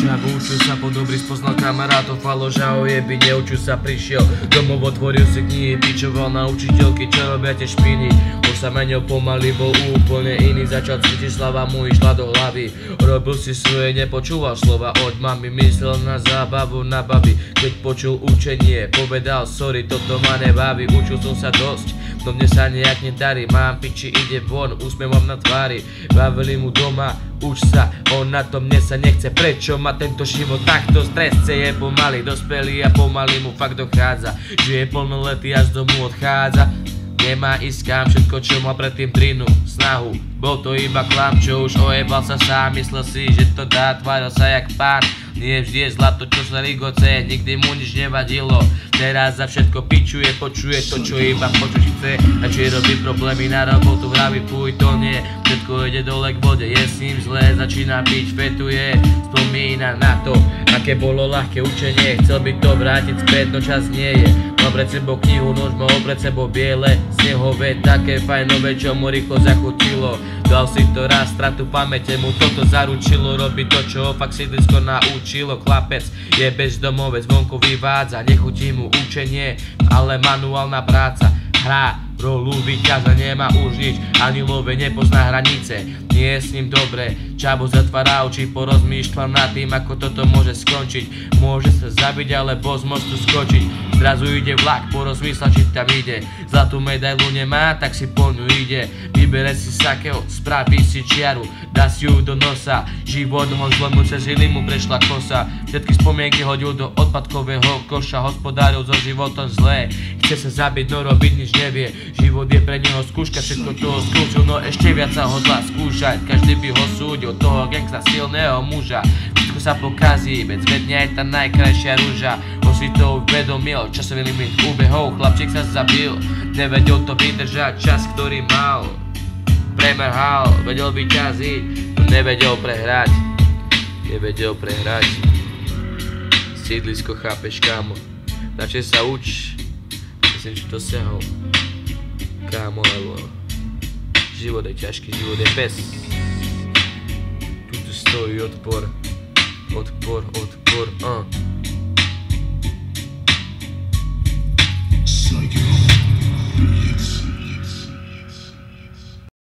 Čavo učil sa po dobrý, spoznal kamarátov, faloža ojeby, neučil sa, prišiel domov, otvoril si knihy, pičoval na učiteľky, čo robia tie špiny. On sa menil pomaly, bol úplne iný, začal cítiť, slava mu išla do hlavy. Robil si svoje, nepočúval slova od mami, myslel na zábavu, na baby. Keď počul učenie, povedal sorry, toto ma nebaví. Učil som sa dosť, no mne sa nejak nedarí. Mám piči, ide von, úsmevom na tvári. Bavili mu doma, uč sa, on na to, mne sa nechce. Prečo má tento život takto? Stresce je pomaly, dospelý a pomaly mu fakt dochádza, že je plnoletý a z domu odchádza. Nemá ísť kam, všetko čo mal predtým drinu, snahu. Bol to iba klam, čo už ojebal sa sám. Myslel si, že to dá, tváril sa jak pán. Nie vždy je zlato, čo sa rigoce, nikdy mu nič nevadilo. Teraz za všetko pičuje, počuje to, čo iba počuť chce. A či robí problémy na robotu, vraví fuj, to nie. Všetko ide dole k vode, je s ním zle, začína piť, fetuje. Spomína na to, aké bolo ľahké učenie. Chcel by to vrátiť späť, no čas nie je. Mal pred sebou knihu, nož mal pred sebou biele snehové, také fajnové, čo mu rýchlo zachutilo. Dal si to raz, stratu pamäte mu toto zaručilo. Robí to, čo ho fakt sídlisko naučilo. Chlapec je bezdomovec, vonku vyvádza, nechutí mu učenie, ale manuálna práca. Hrá rolu víťaza, nemá už nič, ani love nepozná hranice. Nie je s ním dobre, Čavo zatvára oči, porozmýšľa nad tým, ako toto môže skončiť. Môže sa zabiť, alebo z mostu skočiť. Zrazu ide vlak, porozmýšľa, či tam ide. Zlatú medailu nemá, tak si po ňu ide. Vybere si sakeho, spraví si čiaru, dá si ju do nosa. Život ho zlomil, cez žily mu prešla kosa. Všetky spomienky hodil do odpadkového koša. Hospodáril so životom zlé, chce sa zabiť, no robiť nič nevie. Život je pre neho skúška, všetko toho skúšil, no ešte viac sa hodlá skúšať. Každý by ho súdil, toho gangsta silného muža. Všetko sa pokazí, veď zvedne aj tá najkrajšia rúža. On si to uvedomil, časový limit ubehol, chlapček sa zabil. Nevedel to vydržať, čas, ktorý mal. Premrhal, vedel vyťaziť, no nevedel prehrať. Nevedel prehrať. Sídlisko, chápeš, kámo. Radšej sa uč, myslím, že to siahol. Kámo, lebo život je ťažký, život je pes. Tu stojí odpor. Odpor. Psycho.